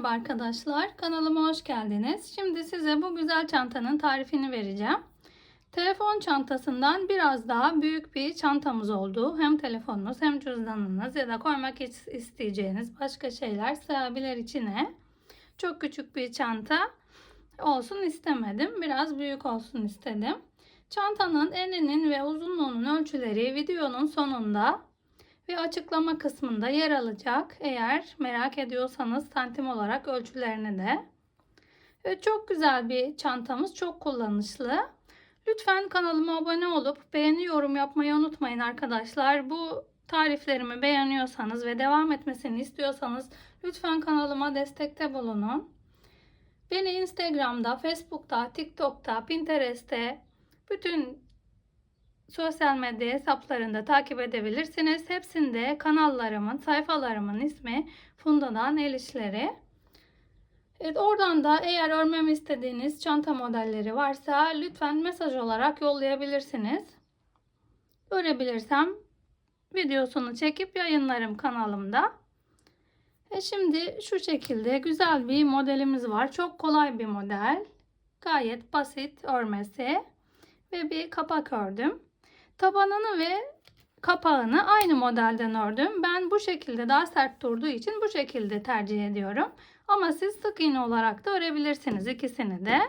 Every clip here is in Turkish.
Merhaba arkadaşlar, kanalıma hoş geldiniz. Şimdi size bu güzel çantanın tarifini vereceğim. Telefon çantasından biraz daha büyük bir çantamız oldu. Hem telefonunuz hem cüzdanınız ya da koymak isteyeceğiniz başka şeyler sığabilir içine. Çok küçük bir çanta olsun istemedim. Biraz büyük olsun istedim. Çantanın eninin ve uzunluğunun ölçüleri videonun sonunda ve açıklama kısmında yer alacak. Eğer merak ediyorsanız santim olarak ölçülerini de. Çok güzel bir çantamız, çok kullanışlı. Lütfen kanalıma abone olup beğeni yorum yapmayı unutmayın arkadaşlar. Bu tariflerimi beğeniyorsanız ve devam etmesini istiyorsanız lütfen kanalıma destekte bulunun. Beni Instagram'da, Facebook'ta, TikTok'ta, Pinterest'te bütün sosyal medya hesaplarında takip edebilirsiniz. Hepsinde kanallarımın, sayfalarımın ismi Funda'dan El İşleri. Evet, oradan da eğer örmemi istediğiniz çanta modelleri varsa lütfen mesaj olarak yollayabilirsiniz. Örebilirsem videosunu çekip yayınlarım kanalımda. Şimdi şu şekilde güzel bir modelimiz var. Çok kolay bir model. Gayet basit örmesi ve bir kapak ördüm. Tabanını ve kapağını aynı modelden ördüm. Ben bu şekilde daha sert durduğu için bu şekilde tercih ediyorum. Ama siz sık iğne olarak da örebilirsiniz ikisini de.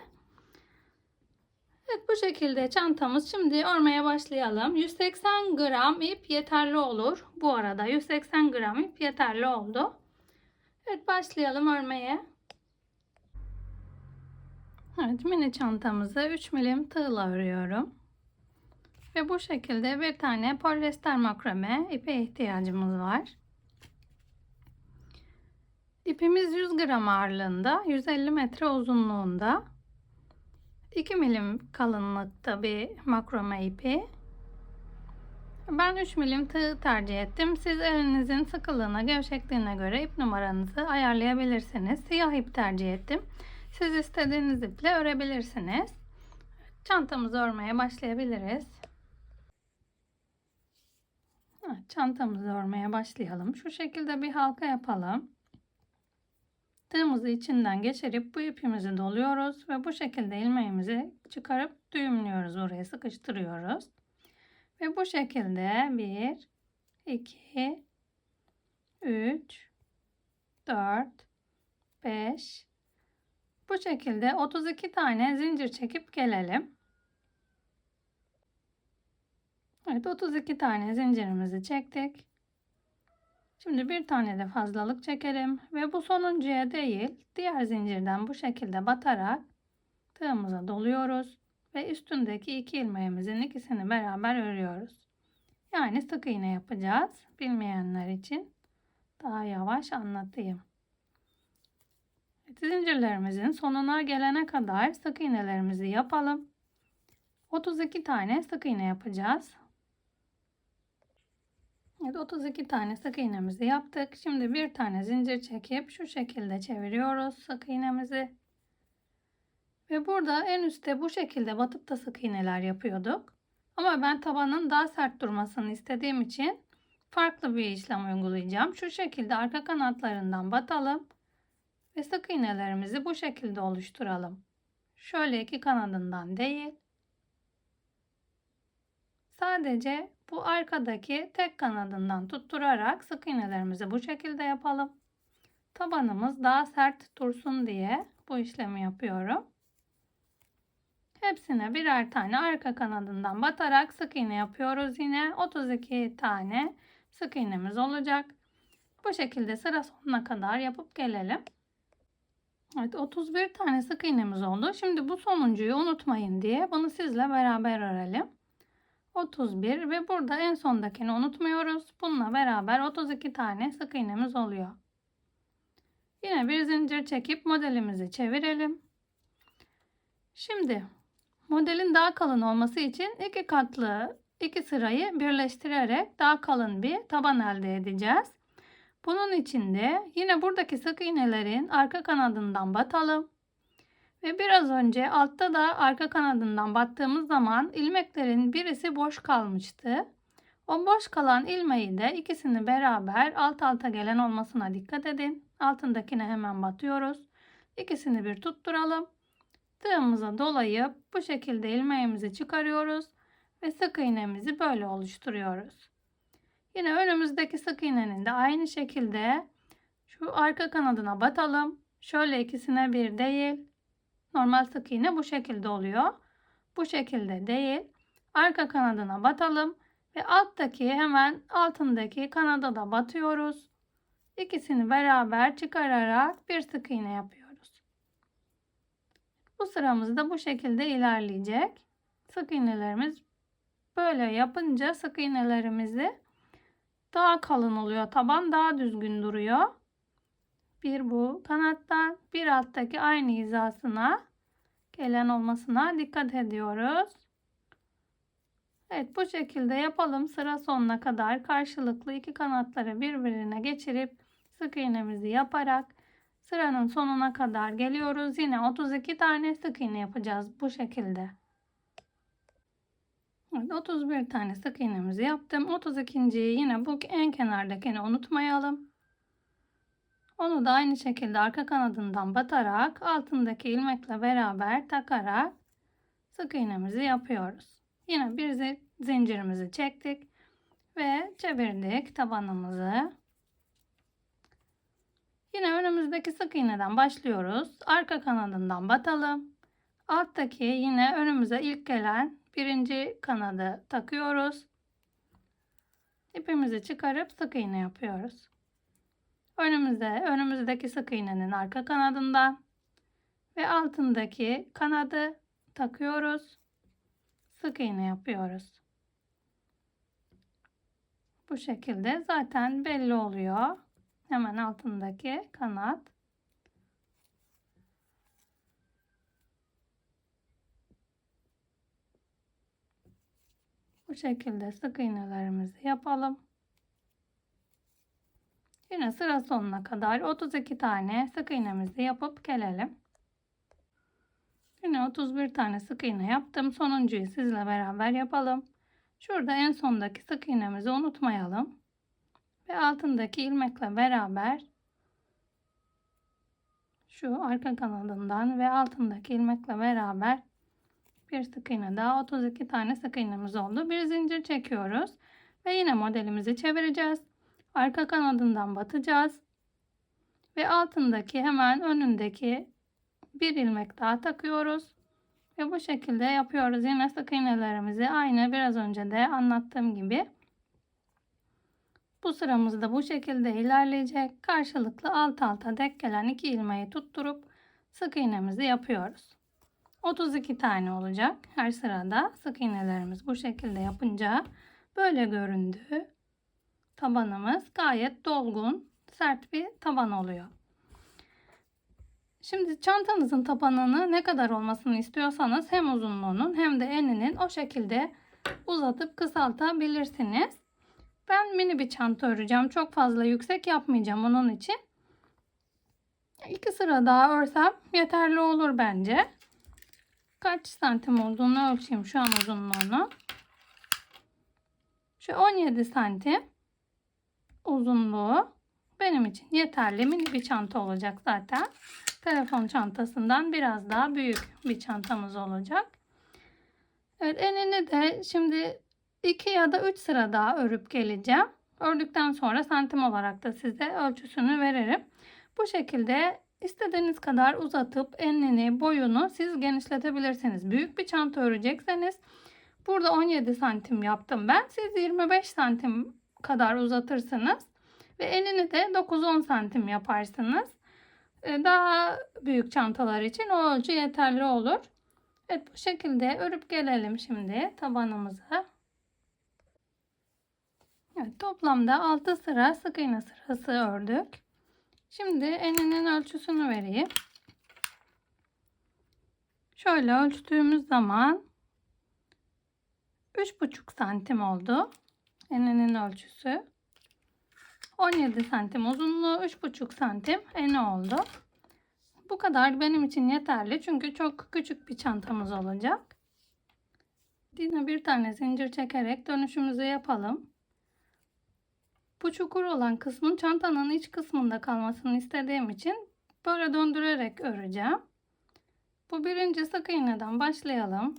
Evet, bu şekilde çantamız. Şimdi örmeye başlayalım. 180 gram ip yeterli olur. Bu arada 180 gram ip yeterli oldu. Evet, başlayalım örmeye. Evet, mini çantamızı 3 milim tığla örüyorum. Ve bu şekilde bir tane polyester makrame ipe ihtiyacımız var. İpimiz 100 gram ağırlığında, 150 metre uzunluğunda. 2 milim kalınlıkta bir makrame ipi. Ben 3 milim tığ tercih ettim. Siz elinizin sıkılığına, gevşekliğine göre ip numaranızı ayarlayabilirsiniz. Siyah ip tercih ettim. Siz istediğiniz iple örebilirsiniz. Çantamızı örmeye başlayabiliriz. Çantamızı örmeye başlayalım. Şu şekilde bir halka yapalım. Tığımızı içinden geçirip bu ipimizi doluyoruz ve bu şekilde ilmeğimizi çıkarıp düğümlüyoruz, oraya sıkıştırıyoruz. Ve bu şekilde 1, 2, 3, 4, 5, bu şekilde 32 tane zincir çekip gelelim. Evet, 32 tane zincirimizi çektik. Şimdi bir tane de fazlalık çekelim ve bu sonuncuya değil, diğer zincirden bu şekilde batarak tığımıza doluyoruz ve üstündeki iki ilmeğimizin ikisini beraber örüyoruz. Yani sık iğne yapacağız. Bilmeyenler için daha yavaş anlatayım. Zincirlerimizin sonuna gelene kadar sık iğnelerimizi yapalım. 32 tane sık iğne yapacağız. Evet, 32 tane sık iğnemizi yaptık. Şimdi bir tane zincir çekip şu şekilde çeviriyoruz sık iğnemizi. Ve burada en üstte bu şekilde batıp da sık iğneler yapıyorduk. Ama ben tabanın daha sert durmasını istediğim için farklı bir işlem uygulayacağım. Şu şekilde arka kanatlarından batalım ve sık iğnelerimizi bu şekilde oluşturalım. Şöyle iki kanadından değil, sadece bu arkadaki tek kanadından tutturarak sık iğnelerimizi bu şekilde yapalım. Tabanımız daha sert dursun diye bu işlemi yapıyorum. Hepsine birer tane arka kanadından batarak sık iğne yapıyoruz. Yine 32 tane sık iğnemiz olacak. Bu şekilde sıra sonuna kadar yapıp gelelim. Evet, 31 tane sık iğnemiz oldu. Şimdi bu sonuncuyu unutmayın diye bunu sizle beraber örelim. 31 ve burada en sondakini unutmuyoruz. Bununla beraber 32 tane sık iğnemiz oluyor. Yine bir zincir çekip modelimizi çevirelim. Şimdi modelin daha kalın olması için iki katlı iki sırayı birleştirerek daha kalın bir taban elde edeceğiz. Bunun için de yine buradaki sık iğnelerin arka kanadından batalım. Ve biraz önce altta da arka kanadından battığımız zaman ilmeklerin birisi boş kalmıştı. O boş kalan ilmeği de ikisini beraber alt alta gelen olmasına dikkat edin. Altındakine hemen batıyoruz. İkisini bir tutturalım. Tığımıza dolayıp bu şekilde ilmeğimizi çıkarıyoruz ve sık iğnemizi böyle oluşturuyoruz. Yine önümüzdeki sık iğnenin de aynı şekilde şu arka kanadına batalım. Şöyle ikisine bir değil. Normal sık iğne bu şekilde oluyor. Bu şekilde değil. Arka kanadına batalım ve alttaki hemen altındaki kanada da batıyoruz. İkisini beraber çıkararak bir sık iğne yapıyoruz. Bu sıramız da bu şekilde ilerleyecek. Sık iğnelerimiz böyle yapınca sık iğnelerimizi daha kalın oluyor. Taban daha düzgün duruyor. Bir bu kanattan bir alttaki aynı hizasına gelen olmasına dikkat ediyoruz. Evet, bu şekilde yapalım. Sıra sonuna kadar karşılıklı iki kanatları birbirine geçirip sık iğnemizi yaparak sıranın sonuna kadar geliyoruz. Yine 32 tane sık iğne yapacağız bu şekilde. Evet, 31 tane sık iğnemizi yaptım. 32.yi yine bu en kenardakini unutmayalım. Onu da aynı şekilde arka kanadından batarak altındaki ilmekle beraber takarak sık iğnemizi yapıyoruz. Yine bir zincirimizi çektik ve çevirdik tabanımızı. Yine önümüzdeki sık iğneden başlıyoruz. Arka kanadından batalım. Alttaki yine önümüze ilk gelen birinci kanadı takıyoruz. İpimizi çıkarıp sık iğne yapıyoruz. Önümüzdeki sık iğnenin arka kanadından ve altındaki kanadı takıyoruz. Sık iğne yapıyoruz. Bu şekilde zaten belli oluyor. Hemen altındaki kanat. Bu şekilde sık iğnelerimizi yapalım. Yine sıra sonuna kadar 32 tane sık iğnemizi yapıp gelelim. Yine 31 tane sık iğne yaptım. Sonuncuyu sizle beraber yapalım. Şurada en sondaki sık iğnemizi unutmayalım. Ve altındaki ilmekle beraber şu arka kanadından ve altındaki ilmekle beraber bir sık iğne daha, 32 tane sık iğnemiz oldu. Bir zincir çekiyoruz ve yine modelimizi çevireceğiz. Arka kanadından batacağız ve altındaki hemen önündeki bir ilmek daha takıyoruz ve bu şekilde yapıyoruz. Yine sık iğnelerimizi aynı biraz önce de anlattığım gibi. Bu sıramız da bu şekilde ilerleyecek. Karşılıklı alt alta denk gelen iki ilmeği tutturup sık iğnemizi yapıyoruz. 32 tane olacak her sırada. Sık iğnelerimiz bu şekilde yapınca böyle göründü. Tabanımız gayet dolgun, sert bir taban oluyor. Şimdi çantanızın tabanını ne kadar olmasını istiyorsanız hem uzunluğunun hem de eninin o şekilde uzatıp kısaltabilirsiniz. Ben mini bir çanta öreceğim. Çok fazla yüksek yapmayacağım onun için. 2 sıra daha örsem yeterli olur bence. Kaç santim olduğunu ölçeyim şu an uzunluğunu. Şu 17 santim uzunluğu benim için yeterli. Mini bir çanta olacak zaten. Telefon çantasından biraz daha büyük bir çantamız olacak. Evet, enini de şimdi 2 ya da 3 sıra daha örüp geleceğim. Ördükten sonra santim olarak da size ölçüsünü veririm. Bu şekilde istediğiniz kadar uzatıp enini, boyunu siz genişletebilirsiniz. Büyük bir çanta örecekseniz burada 17 santim yaptım ben. Siz 25 santim kadar uzatırsınız ve enini de 9-10 santim yaparsınız. Daha büyük çantalar için o ölçü yeterli olur. Evet, bu şekilde örüp gelelim şimdi tabanımıza. Evet, toplamda 6 sıra sık iğne sırası ördük. Şimdi eninin ölçüsünü vereyim. Şöyle ölçtüğümüz zaman 3,5 santim oldu. Eninin ölçüsü. 17 santim uzunluğu, 3,5 santim eni oldu. Bu kadar benim için yeterli. Çünkü çok küçük bir çantamız olacak. Yine bir tane zincir çekerek dönüşümüzü yapalım. Bu çukur olan kısmın çantanın iç kısmında kalmasını istediğim için böyle döndürerek öreceğim. Bu birinci sık iğneden başlayalım.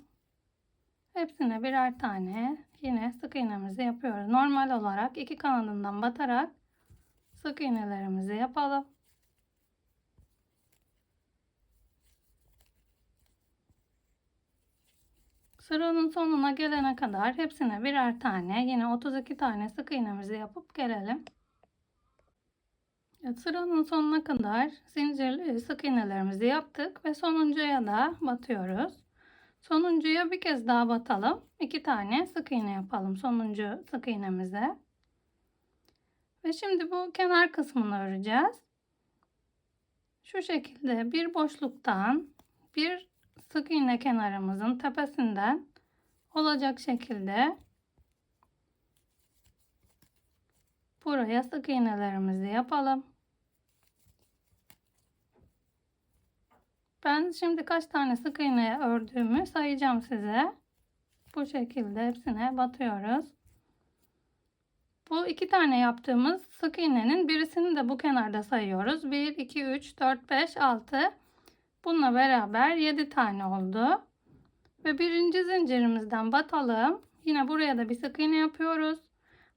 Hepsine birer tane yine sık iğnemizi yapıyoruz. Normal olarak iki kanadından batarak sık iğnelerimizi yapalım. Sıranın sonuna gelene kadar hepsine birer tane, yine 32 tane sık iğnemizi yapıp gelelim. Evet, sıranın sonuna kadar zincirli sık iğnelerimizi yaptık ve sonuncuya da batıyoruz. Sonuncuya bir kez daha batalım. 2 tane sık iğne yapalım sonuncu sık iğnemize. Ve şimdi bu kenar kısmını öreceğiz. Şu şekilde bir boşluktan bir sık iğne kenarımızın tepesinden olacak şekilde buraya sık iğnelerimizi yapalım. Ben şimdi kaç tane sık iğne ördüğümü sayacağım size. Bu şekilde hepsine batıyoruz. Bu 2 tane yaptığımız sık iğnenin birisini de bu kenarda sayıyoruz. 1, 2, 3, 4, 5, 6. Bununla beraber 7 tane oldu. Ve birinci zincirimizden batalım. Yine buraya da bir sık iğne yapıyoruz.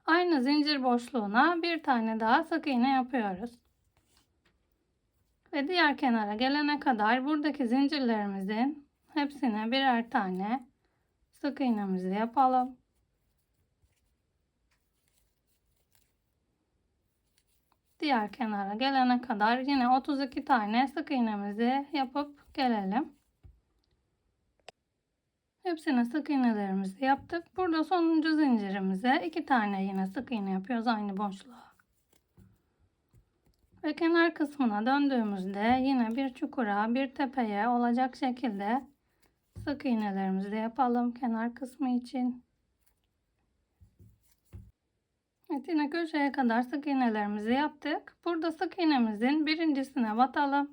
Aynı zincir boşluğuna bir tane daha sık iğne yapıyoruz. Ve diğer kenara gelene kadar buradaki zincirlerimizin hepsine birer tane sık iğnemizi yapalım. Diğer kenara gelene kadar yine 32 tane sık iğnemizi yapıp gelelim. Hepsine sık iğnelerimizi yaptık. Burada sonuncu zincirimize 2 tane yine sık iğne yapıyoruz aynı boşluğa. Ve kenar kısmına döndüğümüzde yine bir çukura, bir tepeye olacak şekilde sık iğnelerimizi yapalım kenar kısmı için. Evet, yine köşeye kadar sık iğnelerimizi yaptık. Burada sık iğnemizin birincisine batalım.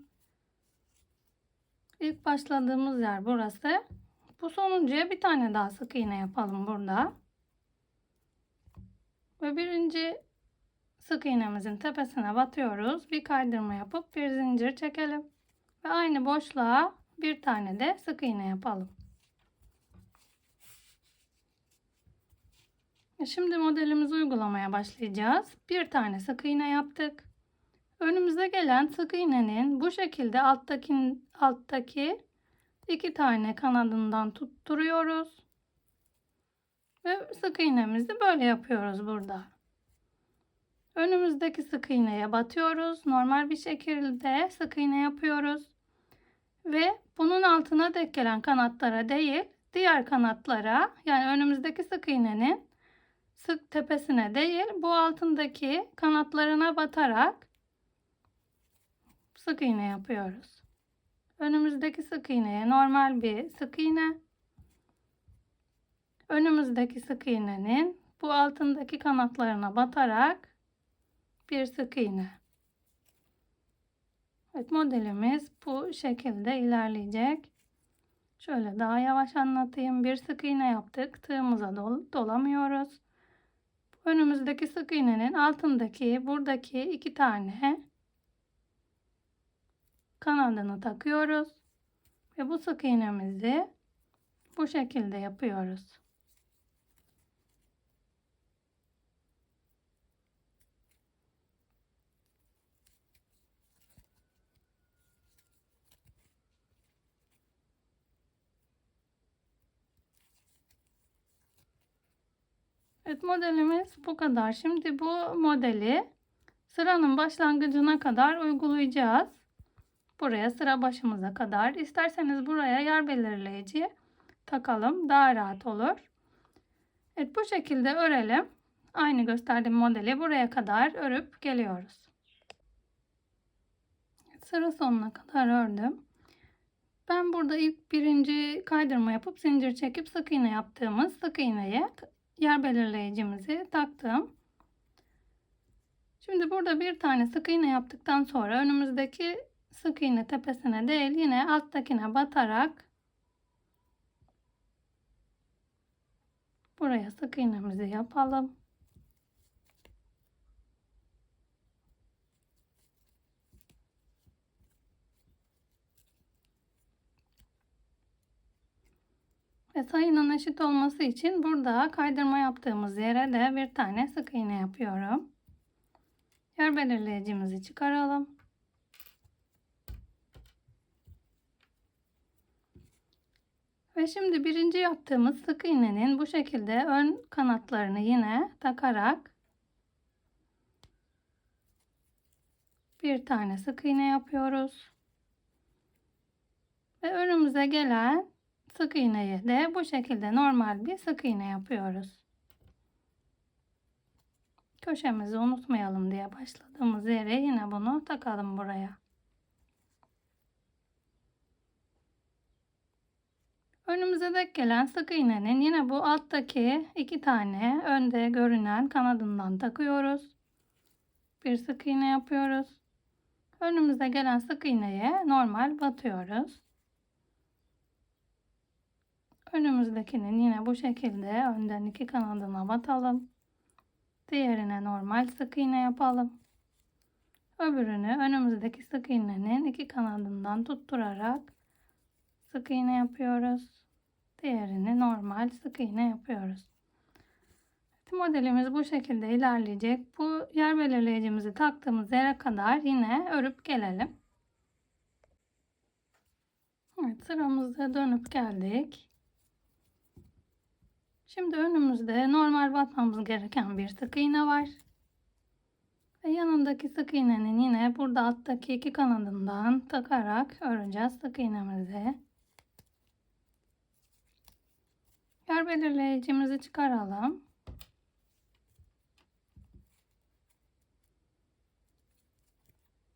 İlk başladığımız yer burası. Bu sonuncuya bir tane daha sık iğne yapalım burada. Ve birinci sık iğnemizin tepesine batıyoruz. Bir kaydırma yapıp bir zincir çekelim. Ve aynı boşluğa bir tane de sık iğne yapalım. Şimdi modelimizi uygulamaya başlayacağız. Bir tane sık iğne yaptık. Önümüze gelen sık iğnenin bu şekilde alttaki 2 tane kanadından tutturuyoruz. Ve sık iğnemizi böyle yapıyoruz burada. Önümüzdeki sık iğneye batıyoruz. Normal bir şekilde sık iğne yapıyoruz. Ve bunun altına denk gelen kanatlara değil, diğer kanatlara, yani önümüzdeki sık iğnenin sık tepesine değil, bu altındaki kanatlarına batarak sık iğne yapıyoruz. Önümüzdeki sık iğneye normal bir sık iğne, önümüzdeki sık iğnenin bu altındaki kanatlarına batarak bir sık iğne. Evet, modelimiz bu şekilde ilerleyecek. Şöyle daha yavaş anlatayım. Bir sık iğne yaptık. Tığımıza dolamıyoruz. Önümüzdeki sık iğnenin altındaki buradaki 2 tane kanadını takıyoruz. Ve bu sık iğnemizi bu şekilde yapıyoruz. Evet, modelimiz bu kadar. Şimdi bu modeli sıranın başlangıcına kadar uygulayacağız. Buraya sıra başımıza kadar. İsterseniz buraya yer belirleyici takalım. Daha rahat olur. Evet, bu şekilde örelim. Aynı gösterdiğim modeli buraya kadar örüp geliyoruz. Sıra sonuna kadar ördüm. Ben burada ilk birinci kaydırma yapıp zincir çekip sık iğne yaptığımız sık iğneye yer belirleyicimizi taktım. Şimdi burada bir tane sık iğne yaptıktan sonra önümüzdeki sık iğne tepesine değil, yine alttakine batarak buraya sık iğnemizi yapalım. Ve sayının eşit olması için burada kaydırma yaptığımız yere de bir tane sık iğne yapıyorum. Yer belirleyicimizi çıkaralım. Ve şimdi birinci yaptığımız sık iğnenin bu şekilde ön kanatlarını yine takarak bir tane sık iğne yapıyoruz. Ve önümüze gelen sık iğneyi de bu şekilde normal bir sık iğne yapıyoruz. Köşemizi unutmayalım diye başladığımız yere yine bunu takalım buraya. Önümüze denk gelen sık iğnenin yine bu alttaki iki tane önde görünen kanadından takıyoruz. Bir sık iğne yapıyoruz. Önümüze gelen sık iğneye normal batıyoruz. Önümüzdekinin yine bu şekilde önden iki kanadına batalım. Diğerine normal sık iğne yapalım. Öbürünü önümüzdeki sık iğnenin iki kanadından tutturarak sık iğne yapıyoruz. Diğerini normal sık iğne yapıyoruz. Modelimiz bu şekilde ilerleyecek. Bu yer belirleyicimizi taktığımız yere kadar yine örüp gelelim. Evet, sıramızda dönüp geldik. Şimdi önümüzde normal batmamız gereken bir sık iğne var. Ve yanındaki sık iğnenin yine burada alttaki iki kanadından takarak öreceğiz sık iğnemizi. Yer belirleyicimizi çıkaralım.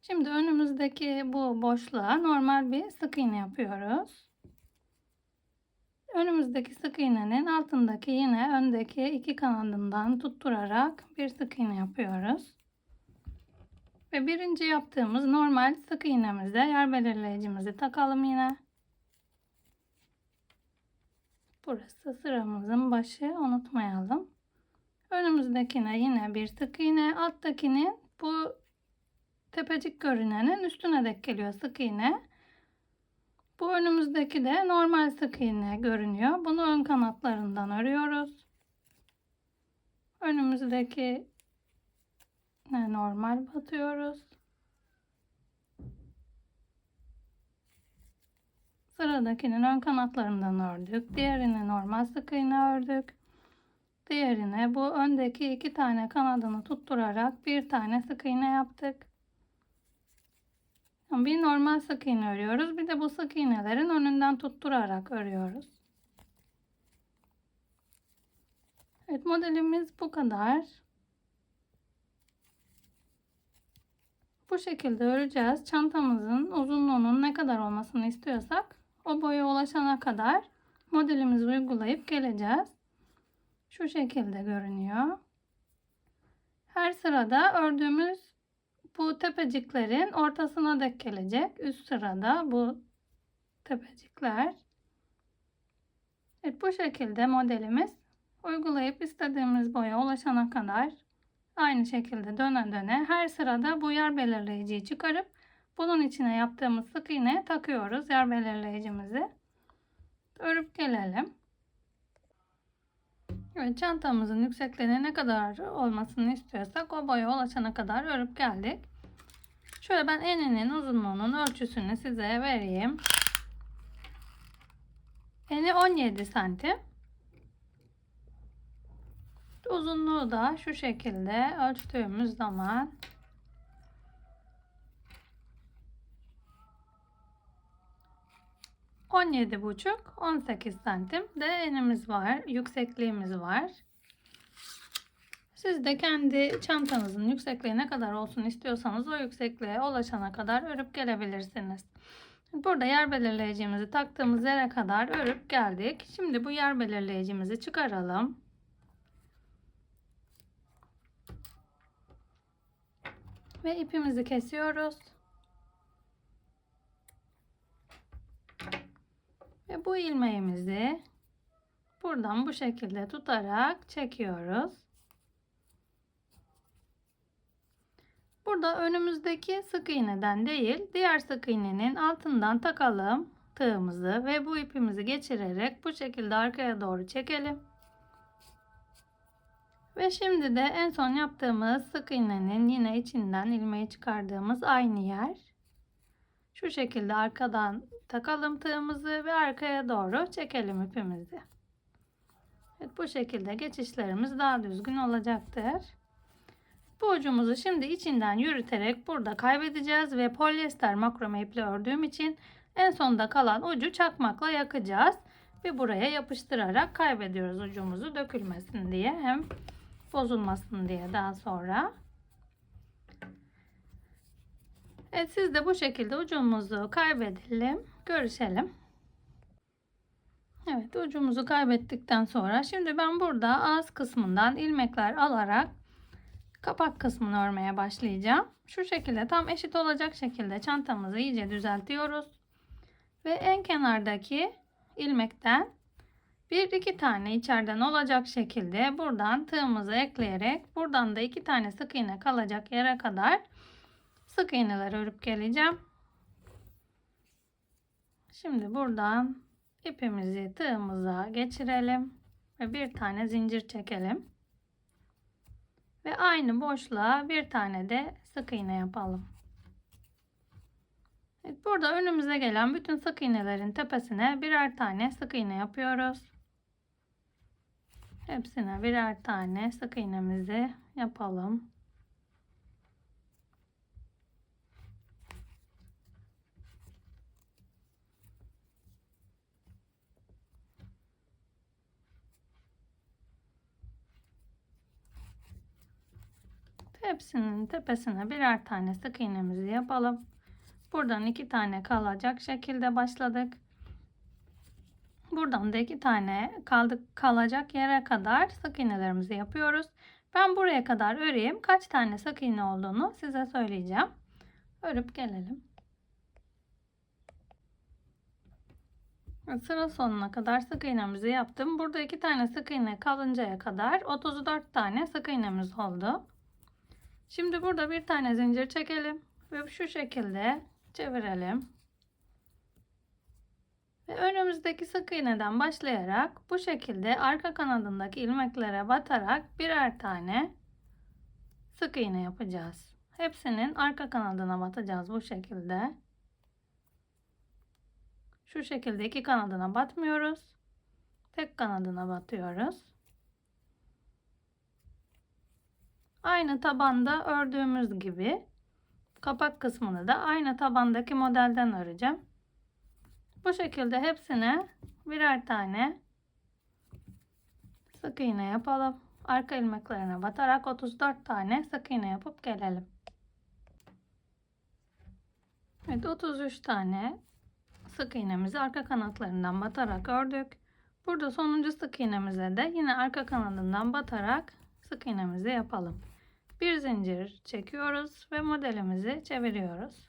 Şimdi önümüzdeki bu boşluğa normal bir sık iğne yapıyoruz. Önümüzdeki sık iğnenin altındaki yine öndeki iki kanadından tutturarak bir sık iğne yapıyoruz. Ve birinci yaptığımız normal sık iğnemizde yer belirleyicimizi takalım yine. Burası sıramızın başı, unutmayalım. Önümüzdekine yine bir sık iğne, alttakinin bu tepecik görünenin üstüne denk geliyor sık iğne. Bu önümüzdeki de normal sık iğne görünüyor. Bunu ön kanatlarından örüyoruz. Önümüzdeki normal batıyoruz. Sıradakinin ön kanatlarından ördük. Diğerini normal sık iğne ördük. Diğerine bu öndeki iki tane kanadını tutturarak bir tane sık iğne yaptık. Bir normal sık iğne örüyoruz. Bir de bu sık iğnelerin önünden tutturarak örüyoruz. Evet, modelimiz bu kadar. Bu şekilde öreceğiz. Çantamızın uzunluğunun ne kadar olmasını istiyorsak o boya ulaşana kadar modelimizi uygulayıp geleceğiz. Şu şekilde görünüyor. Her sırada ördüğümüz bu tepeciklerin ortasına denk gelecek. Üst sırada bu tepecikler. Evet, bu şekilde modelimiz uygulayıp istediğimiz boya ulaşana kadar aynı şekilde döne döne her sırada bu yer belirleyiciyi çıkarıp bunun içine yaptığımız sık iğne takıyoruz yer belirleyicimizi. Örüp gelelim. Evet, çantamızın yüksekliğine ne kadar olmasını istiyorsak o boya ulaşana kadar örüp geldik. Şöyle ben eninin uzunluğunun ölçüsünü size vereyim. Eni 17 santim. Uzunluğu da şu şekilde ölçtüğümüz zaman 17,5-18 santim de enimiz var, yüksekliğimiz var. Siz de kendi çantanızın yüksekliği ne kadar olsun istiyorsanız o yüksekliğe ulaşana kadar örüp gelebilirsiniz. Burada yer belirleyicimizi taktığımız yere kadar örüp geldik. Şimdi bu yer belirleyicimizi çıkaralım. Ve ipimizi kesiyoruz. Ve bu ilmeğimizi buradan bu şekilde tutarak çekiyoruz. Burada önümüzdeki sık iğneden değil, diğer sık iğnenin altından takalım. tığımızı ve bu ipimizi geçirerek bu şekilde arkaya doğru çekelim. Ve şimdi de en son yaptığımız sık iğnenin yine içinden ilmeği çıkardığımız aynı yer. Şu şekilde arkadan takalım tığımızı ve arkaya doğru çekelim ipimizi. Evet, bu şekilde geçişlerimiz daha düzgün olacaktır. Bu ucumuzu şimdi içinden yürüterek burada kaybedeceğiz ve polyester makrome iple ördüğüm için en sonda kalan ucu çakmakla yakacağız ve buraya yapıştırarak kaybediyoruz ucumuzu, dökülmesin diye hem bozulmasın diye daha sonra. Evet, siz de bu şekilde ucumuzu kaybedelim, görüşelim. Evet, ucumuzu kaybettikten sonra şimdi ben burada ağız kısmından ilmekler alarak kapak kısmını örmeye başlayacağım. Şu şekilde tam eşit olacak şekilde çantamızı iyice düzeltiyoruz. Ve en kenardaki ilmekten bir iki tane içeriden olacak şekilde buradan tığımızı ekleyerek buradan da 2 tane sık iğne kalacak yere kadar sık iğneler örüp geleceğim. Şimdi buradan ipimizi tığımıza geçirelim ve bir tane zincir çekelim. Ve aynı boşluğa bir tane de sık iğne yapalım. Evet, burada önümüze gelen bütün sık iğnelerin tepesine birer tane sık iğne yapıyoruz. Hepsine birer tane sık iğnemizi yapalım. Hepsinin tepesine birer tane sık iğnemizi yapalım. Buradan 2 tane kalacak şekilde başladık. Buradan da 2 tane kalacak yere kadar sık iğnelerimizi yapıyoruz. Ben buraya kadar öreyim. Kaç tane sık iğne olduğunu size söyleyeceğim. Örüp gelelim. Sıra sonuna kadar sık iğnemizi yaptım. Burada 2 tane sık iğne kalıncaya kadar 34 tane sık iğnemiz oldu. Şimdi burada bir tane zincir çekelim ve şu şekilde çevirelim. Ve önümüzdeki sık iğneden başlayarak bu şekilde arka kanadındaki ilmeklere batarak birer tane sık iğne yapacağız. Hepsinin arka kanadına batacağız bu şekilde. Şu şekilde iki kanadına batmıyoruz. Tek kanadına batıyoruz. Aynı tabanda ördüğümüz gibi kapak kısmını da aynı tabandaki modelden öreceğim. Bu şekilde hepsine birer tane sık iğne yapalım. Arka ilmeklerine batarak 34 tane sık iğne yapıp gelelim. Evet, 33 tane sık iğnemizi arka kanatlarından batarak ördük. Burada sonuncu sık iğnemize de yine arka kanadından batarak sık iğnemizi yapalım. Bir zincir çekiyoruz ve modelimizi çeviriyoruz.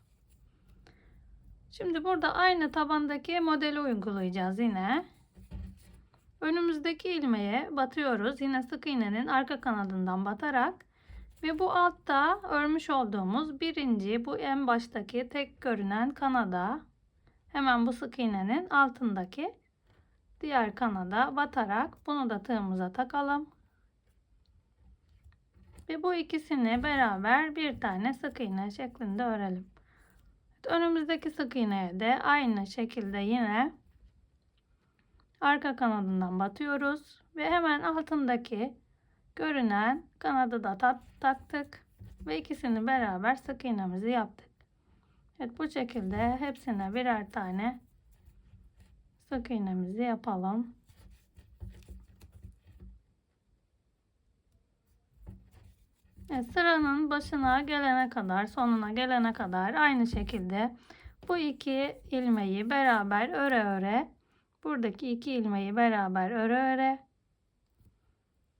Şimdi burada aynı tabandaki modeli uygulayacağız yine. Önümüzdeki ilmeğe batıyoruz. Yine sık iğnenin arka kanadından batarak ve bu altta örmüş olduğumuz birinci, bu en baştaki tek görünen kanada, hemen bu sık iğnenin altındaki diğer kanada batarak bunu da tığımıza takalım. Ve bu ikisini beraber bir tane sık iğne şeklinde örelim. Önümüzdeki sık iğneye de aynı şekilde yine arka kanadından batıyoruz ve hemen altındaki görünen kanadı da taktık ve ikisini beraber sık iğnemizi yaptık. Evet, bu şekilde hepsine birer tane sık iğnemizi yapalım. Evet, sıranın başına gelene kadar, sonuna gelene kadar aynı şekilde bu iki ilmeği beraber öre öre, buradaki iki ilmeği beraber öre öre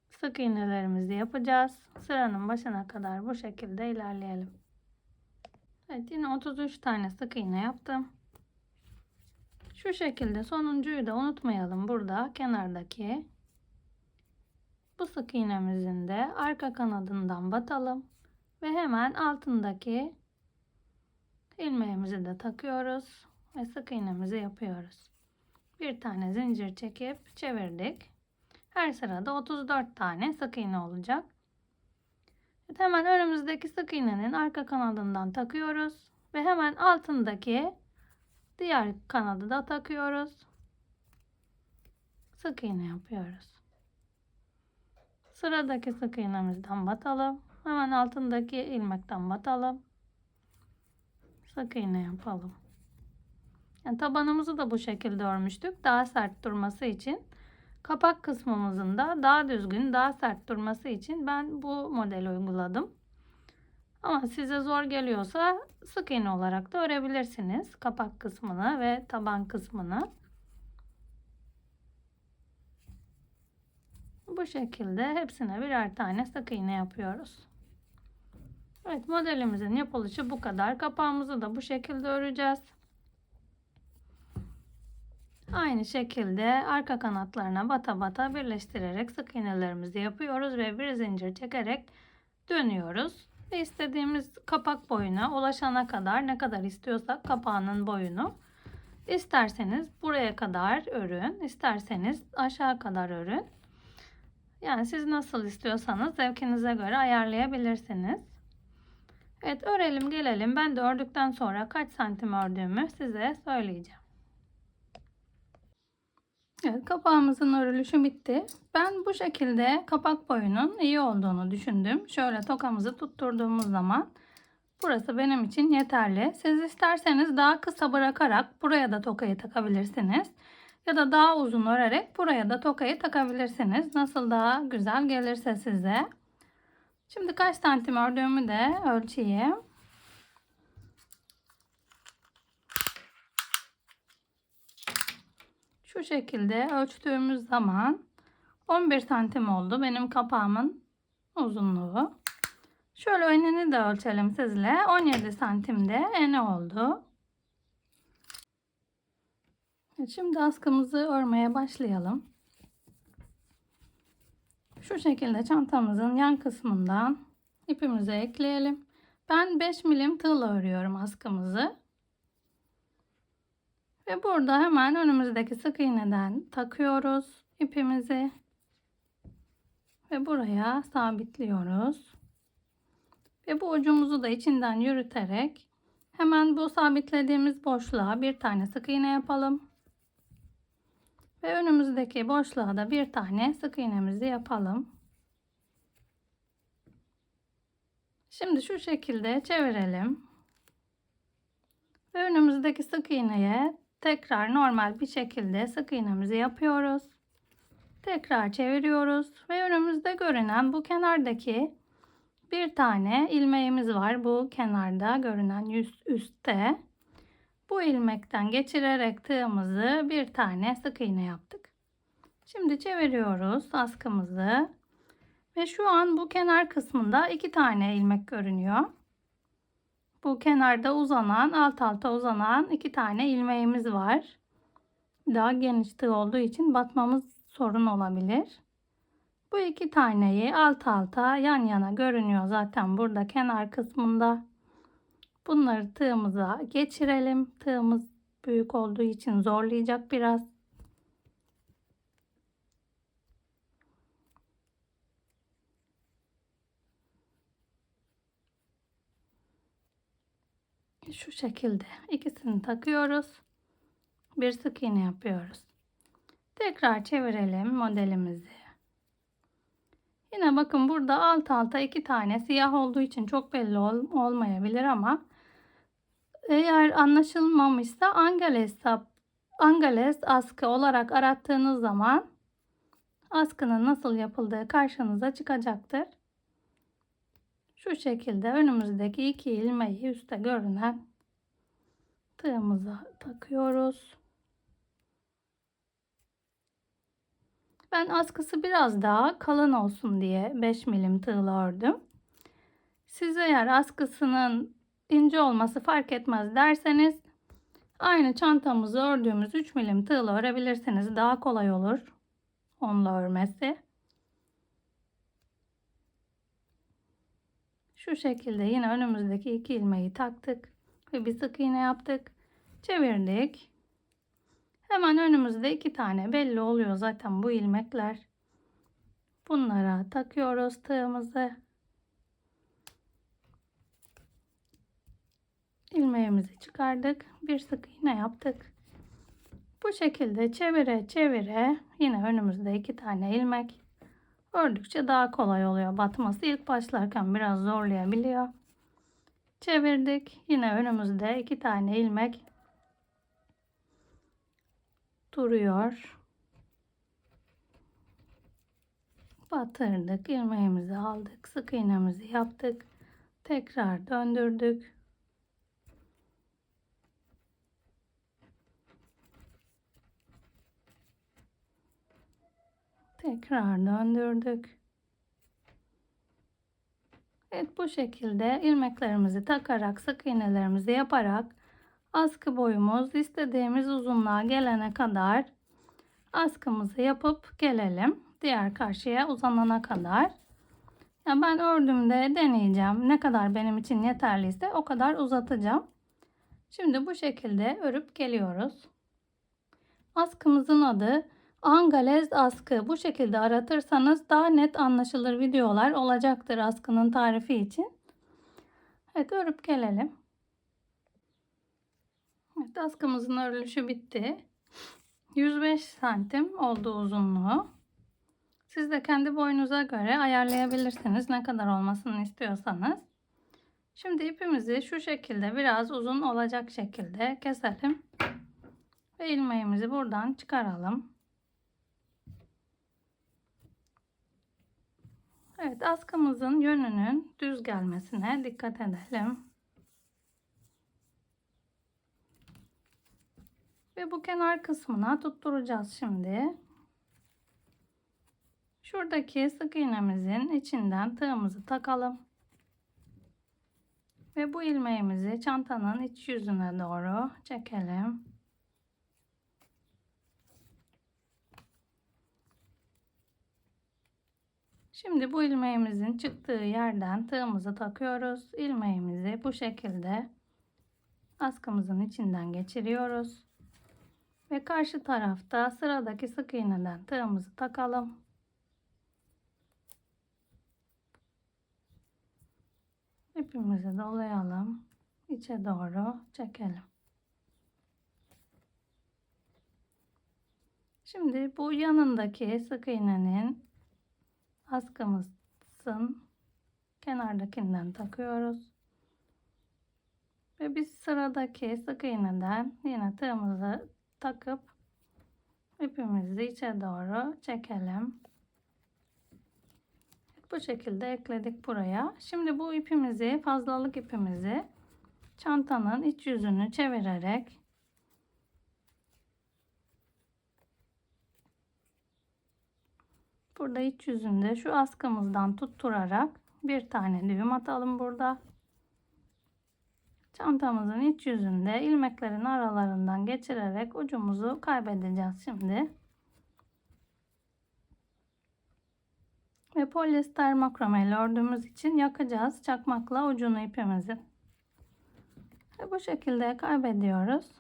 sık iğnelerimizi yapacağız. Sıranın başına kadar bu şekilde ilerleyelim. Evet, yine 33 tane sık iğne yaptım. Şu şekilde sonuncuyu da unutmayalım. Burada kenardaki bu sık iğnemizin de arka kanadından batalım ve hemen altındaki ilmeğimizi de takıyoruz ve sık iğnemizi yapıyoruz. Bir tane zincir çekip çevirdik. Her sırada 34 tane sık iğne olacak. Evet, hemen önümüzdeki sık iğnenin arka kanadından takıyoruz ve hemen altındaki diğer kanadı da takıyoruz. Sık iğne yapıyoruz. Sıradaki sık iğnemizden batalım. Hemen altındaki ilmekten batalım. Sık iğne yapalım. Yani tabanımızı da bu şekilde örmüştük. Daha sert durması için. Kapak kısmımızın da daha düzgün, daha sert durması için ben bu modeli uyguladım. Ama size zor geliyorsa sık iğne olarak da örebilirsiniz. Kapak kısmını ve taban kısmını. Bu şekilde hepsine birer tane sık iğne yapıyoruz. Evet, modelimizin yapılışı bu kadar. Kapağımızı da bu şekilde öreceğiz. Aynı şekilde arka kanatlarına bata bata birleştirerek sık iğnelerimizi yapıyoruz ve bir zincir çekerek dönüyoruz. Ve istediğimiz kapak boyuna ulaşana kadar, ne kadar istiyorsak kapağının boyunu, isterseniz buraya kadar örün, isterseniz aşağı kadar örün. Yani siz nasıl istiyorsanız zevkinize göre ayarlayabilirsiniz. Evet, örelim gelelim. Ben de ördükten sonra kaç santim ördüğümü size söyleyeceğim. Evet, kapağımızın örülüşü bitti. Ben bu şekilde kapak boyunun iyi olduğunu düşündüm. Şöyle tokamızı tutturduğumuz zaman burası benim için yeterli. Siz isterseniz daha kısa bırakarak buraya da tokayı takabilirsiniz. Ya da daha uzun örerek buraya da tokayı takabilirsiniz. Nasıl daha güzel gelirse size. Şimdi kaç santim ördüğümü de ölçeyim. Şu şekilde ölçtüğümüz zaman 11 santim oldu benim kapağımın uzunluğu. Şöyle enini de ölçelim sizle. 17 santimde eni oldu. Şimdi askımızı örmeye başlayalım. Şu şekilde çantamızın yan kısmından ipimizi ekleyelim. Ben 5 milim tığla örüyorum askımızı. Ve burada hemen önümüzdeki sık iğneden takıyoruz ipimizi. Ve buraya sabitliyoruz. Ve bu ucumuzu da içinden yürüterek hemen bu sabitlediğimiz boşluğa bir tane sık iğne yapalım. Ve önümüzdeki boşluğa da bir tane sık iğnemizi yapalım. Şimdi şu şekilde çevirelim. Ve önümüzdeki sık iğneye tekrar normal bir şekilde sık iğnemizi yapıyoruz. Tekrar çeviriyoruz ve önümüzde görünen bu kenardaki bir tane ilmeğimiz var. Bu kenarda görünen üstte. Bu ilmekten geçirerek tığımızı bir tane sık iğne yaptık. Şimdi çeviriyoruz askımızı. Ve şu an bu kenar kısmında 2 tane ilmek görünüyor. Bu kenarda uzanan, alt alta uzanan 2 tane ilmeğimiz var. Daha geniş tığ olduğu için batmamız sorun olabilir. Bu 2 taneyi alt alta yan yana görünüyor zaten burada kenar kısmında. Bunları tığımıza geçirelim. Tığımız büyük olduğu için zorlayacak biraz. Şu şekilde ikisini takıyoruz. Bir sık iğne yapıyoruz. Tekrar çevirelim modelimizi. Yine bakın burada alt alta 2 tane siyah olduğu için çok belli olmayabilir ama eğer anlaşılmamışsa Angles askı olarak arattığınız zaman askının nasıl yapıldığı karşınıza çıkacaktır. Şu şekilde önümüzdeki 2 ilmeği üstte görünen tığımıza takıyoruz. Ben askısı biraz daha kalın olsun diye 5 milim tığla ördüm. Siz eğer askısının ince olması fark etmez derseniz aynı çantamızı ördüğümüz 3 milim tığla örebilirsiniz. Daha kolay olur onunla örmesi. Şu şekilde yine önümüzdeki 2 ilmeği taktık ve bir sık iğne yaptık. Çevirdik. Hemen önümüzde 2 tane belli oluyor zaten bu ilmekler. Bunlara takıyoruz tığımızı. İlmeğimizi çıkardık. Bir sık iğne yaptık. Bu şekilde çevire çevire yine önümüzde 2 tane ilmek. Ördükçe daha kolay oluyor batması. İlk başlarken biraz zorlayabiliyor. Çevirdik. Yine önümüzde 2 tane ilmek duruyor. Batırdık. İlmeğimizi aldık. Sık iğnemizi yaptık. Tekrar döndürdük. Tekrar döndürdük. Evet, bu şekilde ilmeklerimizi takarak, sık iğnelerimizi yaparak askı boyumuz istediğimiz uzunluğa gelene kadar askımızı yapıp gelelim. Diğer karşıya uzanana kadar. Yani ben ördüğümde deneyeceğim. Ne kadar benim için yeterliyse o kadar uzatacağım. Şimdi bu şekilde örüp geliyoruz. Askımızın adı Angalez askı. Bu şekilde aratırsanız daha net anlaşılır videolar olacaktır askının tarifi için. Evet, örüp gelelim. Evet, askımızın örülüşü bitti. 105 santim oldu uzunluğu. Siz de kendi boyunuza göre ayarlayabilirsiniz ne kadar olmasını istiyorsanız. Şimdi ipimizi şu şekilde biraz uzun olacak şekilde keselim. Ve ilmeğimizi buradan çıkaralım. Evet, askımızın yönünün düz gelmesine dikkat edelim. Ve bu kenar kısmına tutturacağız şimdi. Şuradaki sık iğnemizin içinden tığımızı takalım. Ve bu ilmeğimizi çantanın iç yüzüne doğru çekelim. Şimdi bu ilmeğimizin çıktığı yerden tığımızı takıyoruz. İlmeğimizi bu şekilde askımızın içinden geçiriyoruz. Ve karşı tarafta sıradaki sık iğneden tığımızı takalım. İpimizi dolayalım. İçe doğru çekelim. Şimdi bu yanındaki sık iğnenin askımızın kenardakinden takıyoruz. Ve biz sıradaki sık iğneden yine tığımızı takıp ipimizi içe doğru çekelim. Bu şekilde ekledik buraya. Şimdi bu ipimizi, fazlalık ipimizi çantanın iç yüzünü çevirerek burada iç yüzünde şu askımızdan tutturarak bir tane düğüm atalım burada. Çantamızın iç yüzünde ilmeklerin aralarından geçirerek ucumuzu kaybedeceğiz şimdi. Ve polyester makrome ile ördüğümüz için yakacağız çakmakla ucunu ipimizin. Ve bu şekilde kaybediyoruz.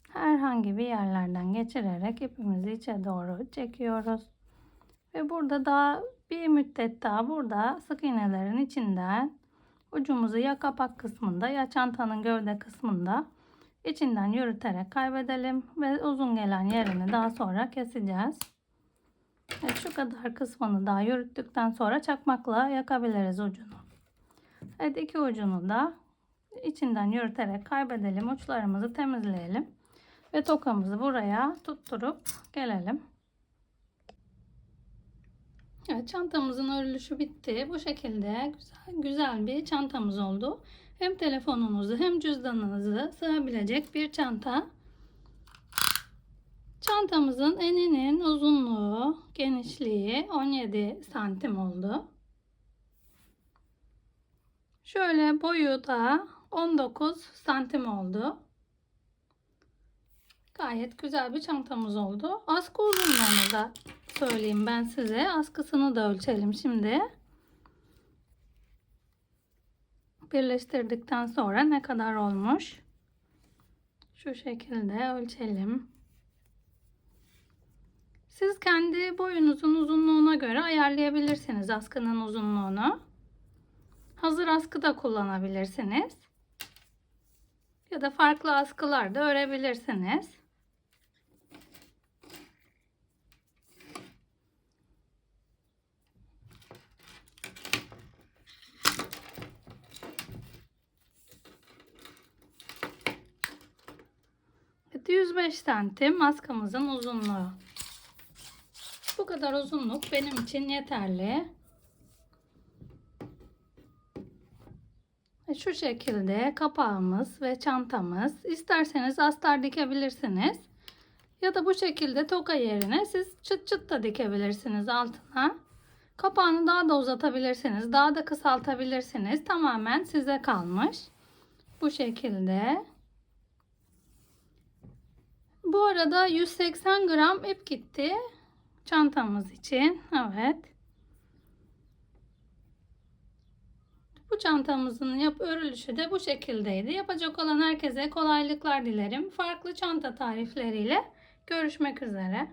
Herhangi bir yerlerden geçirerek ipimizi içe doğru çekiyoruz. Ve burada daha bir müddet daha burada sık iğnelerin içinden ucumuzu ya kapak kısmında ya çantanın gövde kısmında içinden yürüterek kaybedelim ve uzun gelen yerini daha sonra keseceğiz. Evet, şu kadar kısmını daha yürüttükten sonra çakmakla yakabiliriz ucunu. Evet, iki ucunu da içinden yürüterek kaybedelim. Uçlarımızı temizleyelim. Ve tokamızı buraya tutturup gelelim. Evet, çantamızın örülüşü bitti. Bu şekilde güzel bir çantamız oldu. Hem telefonunuzu hem cüzdanınızı sığabilecek bir çanta. Çantamızın eninin uzunluğu, genişliği 17 santim oldu. Şöyle boyu da 19 santim oldu. Gayet güzel bir çantamız oldu. Askı uzunluğunu da söyleyeyim ben size. Askısını da ölçelim şimdi. birleştirdikten sonra ne kadar olmuş? Şu şekilde ölçelim. Siz kendi boyunuzun uzunluğuna göre ayarlayabilirsiniz askının uzunluğunu. Hazır askı da kullanabilirsiniz. Ya da farklı askılar da örebilirsiniz. Evet, 105 santim askamızın uzunluğu. Bu kadar uzunluk benim için yeterli. Şu şekilde kapağımız ve çantamız. İsterseniz astar dikebilirsiniz. Ya da bu şekilde toka yerine siz çıt çıt da dikebilirsiniz altına. Kapağını daha da uzatabilirsiniz. Daha da kısaltabilirsiniz. Tamamen size kalmış. Bu şekilde. Bu arada 180 gram ip gitti. Çantamız için. Evet. Bu çantamızın örülüşü de bu şekildeydi. Yapacak olan herkese kolaylıklar dilerim. Farklı çanta tarifleriyle görüşmek üzere.